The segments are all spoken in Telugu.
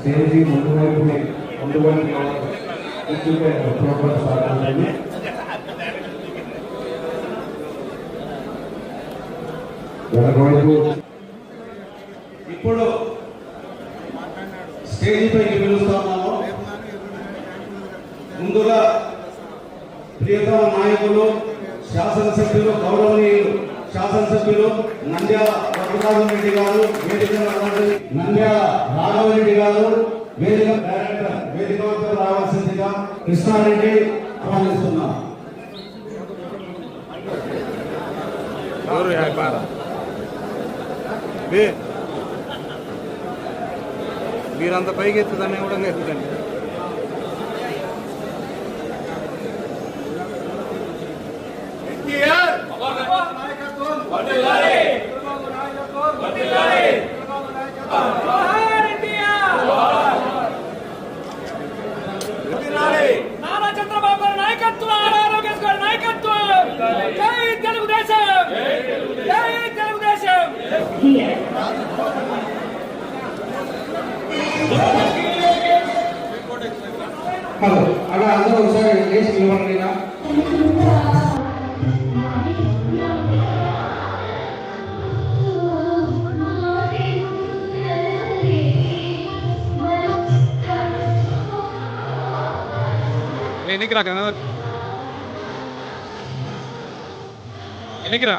స్టేజీ ముందు వైపు ప్రోగ్రామ్ స్టార్ట్ అవుతుంది. ఇప్పుడు స్టేజీ పైకి పిలుస్తున్నాము. ముందుగా ప్రియతమ నాయకులు శాసనసభ్యులు గౌరవనీయులు శాసనసభ్యులు నంద్యాల వరదరాజరెడ్డి గారు నంద్యాల రాఘవరెడ్డి గారు వేదిక డైరెక్టర్ వేదికతో రావాల్సిందిగా కృష్ణారెడ్డి ఆహ్వానిస్తున్నాం. మీరంత పైకి ఎత్తుదాన్ని కూడా ఎత్తుదండి. నారా చంద్రబాబు గారి నాయకత్వం, నారా లోకేష్ గారి నాయకత్వం. జై తెలుగుదేశం, జై తెలుగుదేశం. అలా అందరూ ఒకసారి లేచి నిలబడండి. ఎన్నికరా ఎన్నికరా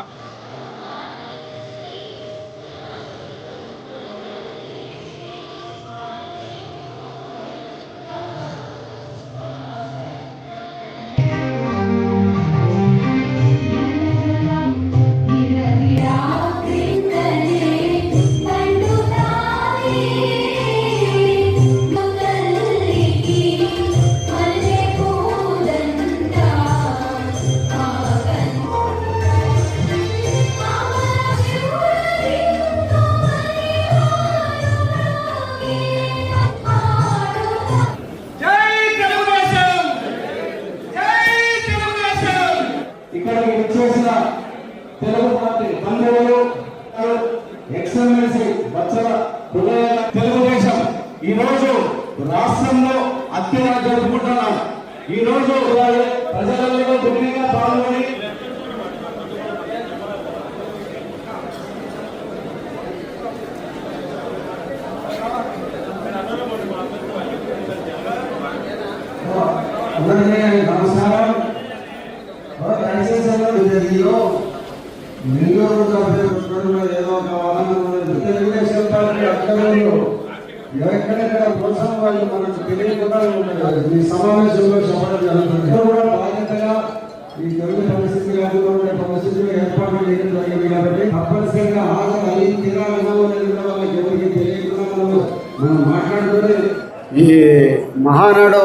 ఇక్కడికి వచ్చేసిన తెలుగు పార్టీ బంధువులు, ఎక్స్ఎమ్మెల్సీ బచ్చల తెలుగుదేశం ఈ రోజు రాష్ట్రంలో అత్యంత జరుపుకుంటున్నాం. ఈ రోజు ప్రజలలో దుర్గా పాల్గొని నమస్కారం. తెలుగుదేశం పార్టీ అధికారులు ఎక్కడెక్కడ కోసం వాళ్ళు మనకు తెలియకుండా ఈ సమావేశంలో చెప్పడం జరుగుతుంది. కూడా బాధ్యతగా ఈ తెలుగు పరిస్థితి పరిస్థితులు ఏర్పాటు చేయడం జరిగింది కాబట్టి తప్పనిసరిగా హాజరు అయ్యి తీరాలన్నా వాళ్ళకి ఎవరికి తెలియకుండా మనం మాట్లాడుతూనే ఈ మహానాడు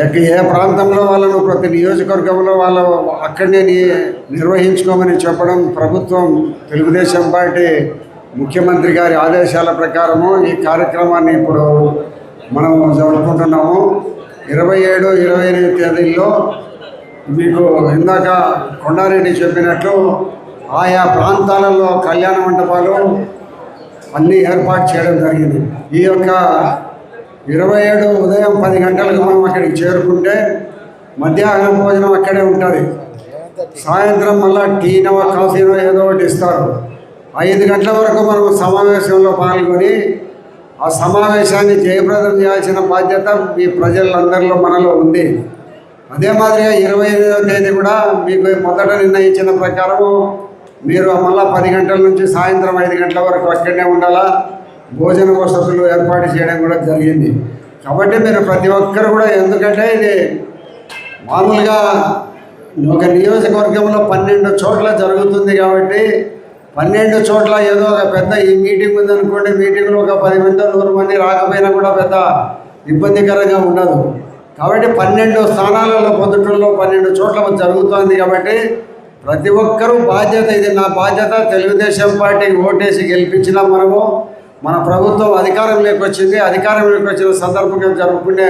ఏ ప్రాంతంలో వాళ్ళను ప్రతి నియోజకవర్గంలో వాళ్ళు అక్కడనే నిర్వహించుకోమని చెప్పడం ప్రభుత్వం తెలుగుదేశం పార్టీ ముఖ్యమంత్రి గారి ఆదేశాల ప్రకారము ఈ కార్యక్రమాన్ని ఇప్పుడు మనం జరుపుకుంటున్నాము. 27, 28 తేదీల్లో మీకు ఇందాక కొండారెడ్డి చెప్పినట్లు ఆయా ప్రాంతాలలో కళ్యాణ మండపాలు అన్నీ ఏర్పాటు చేయడం జరిగింది. ఈ యొక్క 27 ఉదయం 10 గంటలకు మనం అక్కడికి చేరుకుంటే మధ్యాహ్నం భోజనం అక్కడే ఉంటుంది. సాయంత్రం మళ్ళీ టీనో కాఫీనో ఏదో ఒకటి ఇస్తారు. 5 గంటల వరకు మనం సమావేశంలో పాల్గొని ఆ సమావేశాన్ని జయప్రదం చేయాల్సిన బాధ్యత ఈ ప్రజలందరిలో మనలో ఉంది. అదే మాదిరిగా 28వ తేదీ కూడా మీకు మొదట నిర్ణయించిన ప్రకారము మీరు మళ్ళీ 10 గంటల నుంచి సాయంత్రం 5 గంటల వరకు అక్కడనే ఉండాలా. భోజన వసతులు ఏర్పాటు చేయడం కూడా జరిగింది. కాబట్టి మీరు ప్రతి ఒక్కరు కూడా, ఎందుకంటే ఇది మామూలుగా ఒక నియోజకవర్గంలో 12 చోట్ల జరుగుతుంది కాబట్టి 12 చోట్ల ఏదో ఒక పెద్ద ఈ మీటింగ్ ఉందనుకోండి, మీటింగ్లో ఒక 10 మంది 100 మంది రాకపోయినా కూడా పెద్ద ఇబ్బందికరంగా ఉండదు. కాబట్టి 12 స్థానాలలో పొద్దుటూరులో 12 చోట్ల జరుగుతుంది. కాబట్టి ప్రతి ఒక్కరూ బాధ్యత, ఇది నా బాధ్యత. తెలుగుదేశం పార్టీకి ఓటేసి గెలిపించినా మనము మన ప్రభుత్వం అధికారంలోకి వచ్చింది. అధికారంలోకి వచ్చిన సందర్భంగా జరుపుకునే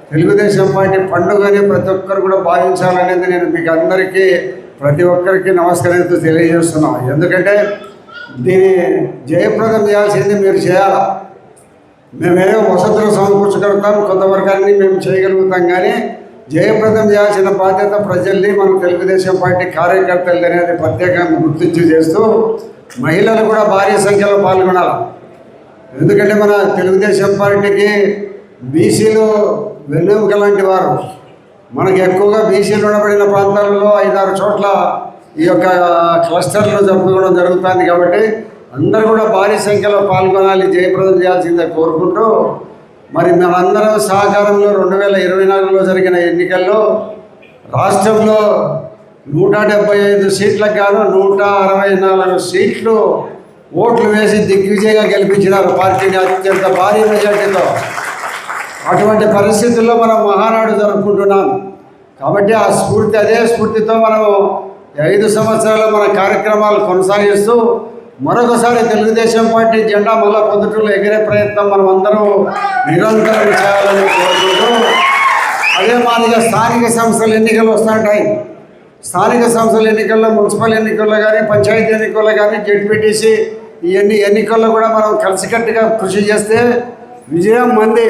తెలుగుదేశం పార్టీ పండుగని ప్రతి ఒక్కరు కూడా భావించాలనేది నేను మీకు అందరికీ ప్రతి ఒక్కరికి నమస్కరిస్తూ తెలియజేస్తున్నాను. ఎందుకంటే దీన్ని జయప్రదం చేయాల్సింది మీరు చేయాలి. మేమేమో వసతులు సమకూర్చగలుగుతాం, కొంతవరకు అన్ని మేము చేయగలుగుతాం. కానీ జయప్రదం చేయాల్సిన బాధ్యత ప్రజల్ని, మన తెలుగుదేశం పార్టీ కార్యకర్తలు అనేది ప్రత్యేకంగా గుర్తించి చేస్తూ మహిళలు కూడా భారీ సంఖ్యలో పాల్గొనాలి. ఎందుకంటే మన తెలుగుదేశం పార్టీకి బీసీలు వెన్నెముక లాంటి వారు. మనకు ఎక్కువగా బీసీలు ఉండబడిన ప్రాంతాలలో 5-6 చోట్ల ఈ యొక్క క్లస్టర్లు జరుపుకోవడం జరుగుతుంది. కాబట్టి అందరూ కూడా భారీ సంఖ్యలో పాల్గొనాలి, జయప్రదం చేయాల్సిందే కోరుకుంటూ, మరి మనందరం సహకారంలో 2024లో జరిగిన ఎన్నికల్లో రాష్ట్రంలో 175 సీట్లకు గాను 164 సీట్లు ఓట్లు వేసి దిగ్విజయంగా గెలిపించినారు పార్టీని అత్యంత భారీ మెజార్టీతో. అటువంటి పరిస్థితుల్లో మనం మహానాడు జరుపుకుంటున్నాం. కాబట్టి ఆ స్ఫూర్తి, అదే స్ఫూర్తితో మనము 5 సంవత్సరాలు మన కార్యక్రమాలు కొనసాగిస్తూ మరొకసారి తెలుగుదేశం పార్టీ జెండా మళ్ళా పొద్దుటూరులో ఎగిరే ప్రయత్నం మనం అందరం నిరంతరం చేయాలని కోరుకుంటూ, అదే మాదిరిగా స్థానిక సంస్థల ఎన్నికలు వస్తుంటాయి. స్థానిక సంస్థల ఎన్నికల్లో, మున్సిపల్ ఎన్నికల్లో కానీ, పంచాయతీ ఎన్నికల్లో కానీ, జెడ్పీటీసీ ఈ ఎన్నికల్లో కూడా మనం కలిసికట్టుగా కృషి చేస్తే విజయం మంది,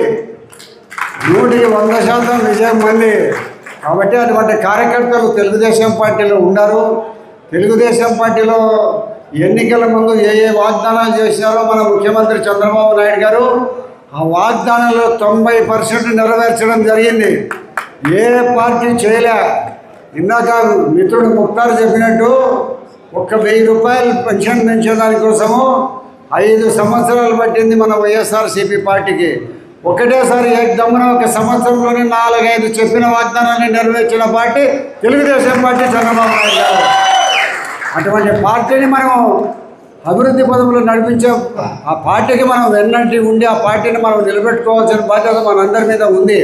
100% విజయం మంది. కాబట్టి అటువంటి కార్యకర్తలు తెలుగుదేశం పార్టీలో ఉన్నారు. తెలుగుదేశం పార్టీలో ఎన్నికల ముందు ఏ వాగ్దానాలు చేశారో మన ముఖ్యమంత్రి చంద్రబాబు నాయుడు గారు ఆ వాగ్దానాలు 90% నెరవేర్చడం జరిగింది. ఏ పార్టీ చేయలే. ఇందాక మిత్రుడు ముక్తార్ చెప్పినట్టు 1000 రూపాయలు పెన్షన్ పెంచేదానికోసము 5 సంవత్సరాలు పట్టింది మన వైఎస్ఆర్సీపీ పార్టీకి. ఒకటేసారి ఏకదమ్మున 1 సంవత్సరంలోనే 4-5 చెప్పిన వాగ్దానాన్ని నెరవేర్చిన పార్టీ తెలుగుదేశం పార్టీ, చంద్రబాబు నాయుడు గారు. అటువంటి పార్టీని మనం అభివృద్ధి పదవులు నడిపించే ఆ పార్టీకి మనం వెన్నంటి ఉండి ఆ పార్టీని మనం నిలబెట్టుకోవాల్సిన బాధ్యత మనందరి మీద ఉంది.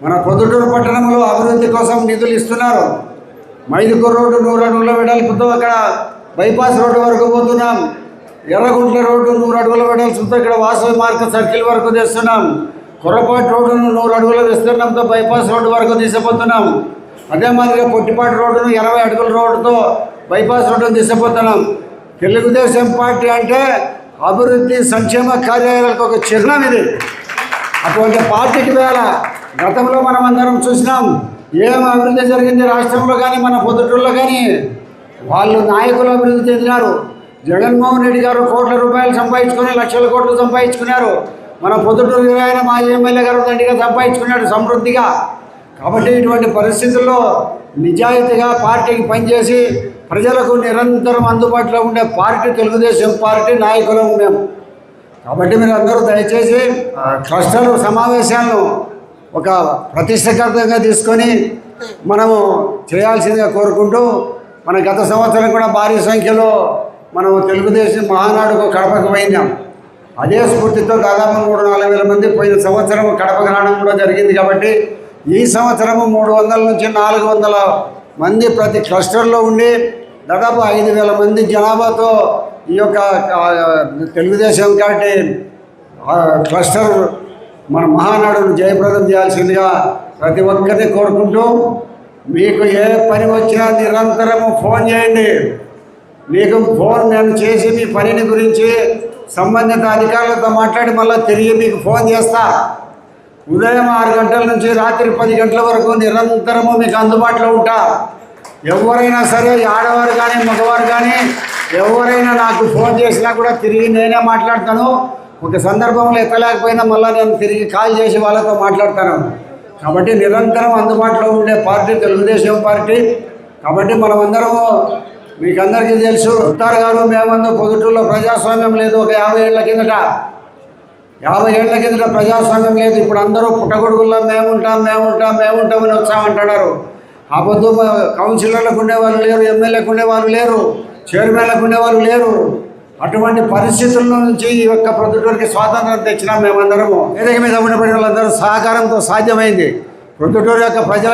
మన పొద్దుటూరు పట్టణంలో అభివృద్ధి కోసం నిధులు ఇస్తున్నారు. మైదుకూరు రోడ్డు 100 అడుగుల వెడల్పుతో అక్కడ బైపాస్ రోడ్డు వరకు పోతున్నాం. ఎర్రగుంట్ల రోడ్డు 100 అడుగుల వెడల్పుతో ఇక్కడ వాసవి మార్కెట్ సర్కిల్ వరకు తెస్తున్నాం. కొర్రపాటు రోడ్డును 100 అడుగుల విస్తీర్ణంతో బైపాస్ రోడ్డు వరకు తీసుకుపోతున్నాం. అదే మాదిరిగా పొట్టిపాటు రోడ్డును 20 అడుగుల రోడ్డుతో బైపాస్ రోడ్డును తీసుకుపోతున్నాం. తెలుగుదేశం పార్టీ అంటే అభివృద్ధి, సంక్షేమ కార్యాలయాలకు ఒక చిహ్నం ఇది. అటువంటి పార్టీకి వేళ గతంలో మనం అందరం చూసినాం ఏం అభివృద్ధి జరిగింది రాష్ట్రంలో కానీ, మన పొద్దుటూరులో కానీ. వాళ్ళు నాయకులు అభివృద్ధి చెందినారు. జగన్మోహన్ రెడ్డి గారు కోట్ల రూపాయలు సంపాదించుకొని, లక్షల కోట్లు సంపాదించుకున్నారు. మన పొద్దుటూరు ఆయన మాజీ ఎమ్మెల్యే గారు దండిగా సంపాదించుకున్నాడు సమృద్ధిగా. కాబట్టి ఇటువంటి పరిస్థితుల్లో నిజాయితీగా పార్టీకి పనిచేసి ప్రజలకు నిరంతరం అందుబాటులో ఉండే పార్టీ తెలుగుదేశం పార్టీ నాయకులు మేము. కాబట్టి మీరు అందరూ దయచేసి క్లస్టర్ సమావేశాలను ఒక ప్రతిష్టాత్మకంగా తీసుకొని మనము చేయాల్సిందిగా కోరుకుంటూ, మన గత సంవత్సరం కూడా భారీ సంఖ్యలో మనం తెలుగుదేశం మహానాడుకు కడపకు పోయినాం. అదే స్ఫూర్తితో దాదాపు 3-4 వేల మంది పోయిన సంవత్సరం కడపకు రావడం కూడా జరిగింది. కాబట్టి ఈ సంవత్సరము 300 నుంచి 400 మంది ప్రతి క్లస్టర్లో ఉండి దాదాపు 5,000 మంది జనాభాతో ఈ యొక్క తెలుగుదేశం పార్టీ క్లస్టర్ మన మహానాడును జయప్రదం చేయాల్సిందిగా ప్రతి ఒక్కరిని కోరుకుంటూ, మీకు ఏ పని వచ్చినా నిరంతరము ఫోన్ చేయండి. మీకు ఫోన్ నేను చేసి మీ పనిని గురించి సంబంధిత అధికారులతో మాట్లాడి మళ్ళీ తిరిగి మీకు ఫోన్ చేస్తా. ఉదయం 6 గంటల నుంచి రాత్రి 10 గంటల వరకు నిరంతరము మీకు అందుబాటులో ఉంటా. ఎవరైనా సరే, ఆడవారు కానీ మగవారు కానీ ఎవరైనా నాకు ఫోన్ చేసినా కూడా తిరిగి నేనే మాట్లాడతాను. ఒక సందర్భంలో ఎత్తలేకపోయినా మళ్ళీ నేను తిరిగి కాల్ చేసి వాళ్ళతో మాట్లాడతాను. కాబట్టి నిరంతరం అందుబాటులో ఉండే పార్టీ తెలుగుదేశం పార్టీ. కాబట్టి మనమందరము, మీకు అందరికీ తెలుసు, ఉత్తార్ గారు మేమందరూ పొద్దుటూరులో ప్రజాస్వామ్యం లేదు. ఒక 50 ఏళ్ల కిందట 50 ఏళ్ల కిందట ప్రజాస్వామ్యం లేదు. ఇప్పుడు అందరూ పుట్టగొడుగుల్లో మేముంటామని వచ్చామంటున్నారు. ఆ పొద్దు కౌన్సిలర్లకు ఉండేవాళ్ళు లేరు, ఎమ్మెల్యేలకు ఉండేవాళ్ళు లేరు, చైర్మన్లకు ఉండేవాళ్ళు లేరు. అటువంటి పరిస్థితుల నుంచి ఈ యొక్క ప్రొద్దుటూరుకి స్వాతంత్రం తెచ్చినాం మేమందరము. వేదిక మీద ఉండబడిన వాళ్ళందరూ సహకారంతో సాధ్యమైంది. ప్రొద్దుటూరు యొక్క ప్రజల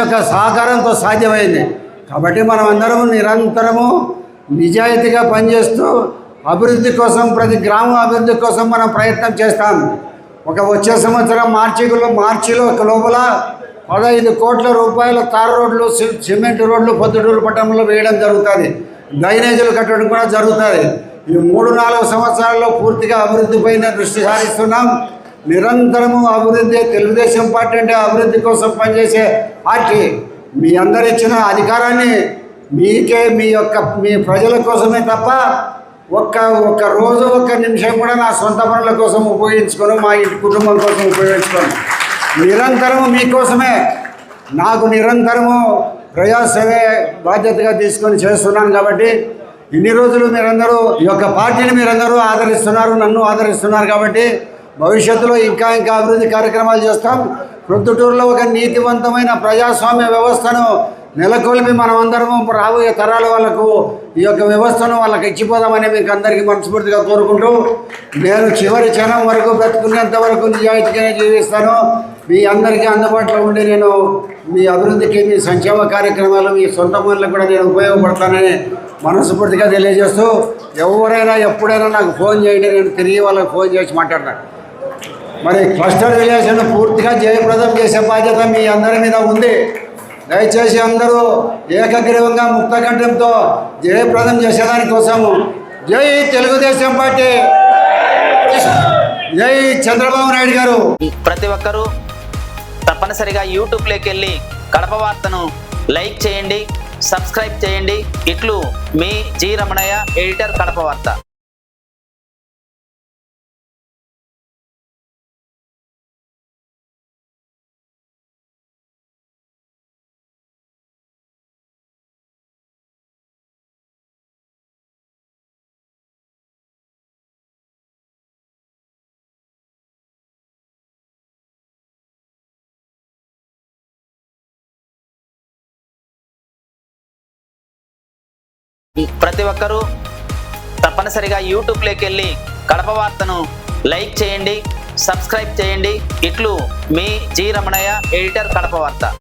యొక్క సహకారంతో సాధ్యమైంది. కాబట్టి మనం అందరము నిరంతరము నిజాయితీగా పనిచేస్తూ అభివృద్ధి కోసం, ప్రతి గ్రామం అభివృద్ధి కోసం మనం ప్రయత్నం చేస్తాం. వచ్చే సంవత్సరం మార్చిలో లోపల 15 కోట్ల రూపాయల తార్ రోడ్లు, సిమెంట్ రోడ్లు పొద్దుటూరు పట్టణంలో వేయడం జరుగుతుంది. డ్రైనేజీలు కట్టడం కూడా జరుగుతుంది. ఈ 3-4 సంవత్సరాల్లో పూర్తిగా అభివృద్ధి పైన దృష్టి సారిస్తున్నాం. నిరంతరము అభివృద్ధి. తెలుగుదేశం పార్టీ అంటే అభివృద్ధి కోసం పనిచేసే పార్టీ. మీ అందరు ఇచ్చిన అధికారాన్ని మీకే మీ ప్రజల కోసమే తప్ప ఒక్క రోజు ఒక్క నిమిషం కూడా నా సొంత పనుల కోసం ఉపయోగించుకోను, మా ఇంటి కుటుంబం కోసం ఉపయోగించుకోను. నిరంతరము మీకోసమే. నాకు నిరంతరము ప్రజాసేవే బాధ్యతగా తీసుకొని చేస్తున్నాను. కాబట్టి ఇన్ని రోజులు మీరందరూ ఈ యొక్క పార్టీని మీరందరూ ఆదరిస్తున్నారు, నన్ను ఆదరిస్తున్నారు. కాబట్టి భవిష్యత్తులో ఇంకా అభివృద్ధి కార్యక్రమాలు చేస్తాం. ప్రొద్దుటూరులో ఒక నీతివంతమైన ప్రజాస్వామ్య వ్యవస్థను నెలకొల్పి మనమందరము రాబోయే తరాల వాళ్ళకు ఈ యొక్క వ్యవస్థను వాళ్ళకి ఇచ్చిపోదామని మీకు అందరికీ మనస్ఫూర్తిగా కోరుకుంటూ, నేను చివరి క్షణం వరకు బ్రతుకునేంత వరకు నిజాయితీగానే జీవిస్తాను. మీ అందరికీ అందుబాటులో ఉండి నేను మీ అభివృద్ధికి, మీ సంక్షేమ కార్యక్రమాలు, మీ సొంత పనులకు కూడా నేను ఉపయోగపడతానని మనస్ఫూర్తిగా తెలియజేస్తూ, ఎవరైనా ఎప్పుడైనా నాకు ఫోన్ చేయండి, నేను తిరిగి వాళ్ళకి ఫోన్ చేసి మాట్లాడతాను. మరి క్లస్టర్ విలేజ్ను పూర్తిగా జయప్రదం చేసే బాధ్యత మీ అందరి మీద ఉంది. దయచేసి అందరూ ఏకగ్రీవంగా ముక్తకంఠంతో జయప్రదం చేసేదానికోసము జై తెలుగుదేశం పార్టీ, జై చంద్రబాబు నాయుడు గారు. ప్రతి ఒక్కరూ తప్పనిసరిగా యూట్యూబ్లోకి వెళ్ళి కడప వార్తను లైక్ చేయండి, సబ్స్క్రైబ్ చేయండి. ఇట్లు మీ జి రమణయ్య, ఎడిటర్, కడప వార్త. ప్రతి ఒక్కరూ తప్పనిసరిగా యూట్యూబ్లోకి వెళ్ళి కడప వార్తను లైక్ చేయండి, సబ్స్క్రైబ్ చేయండి. ఇట్లు మీ జి రమణయ్య, ఎడిటర్, కడప వార్త.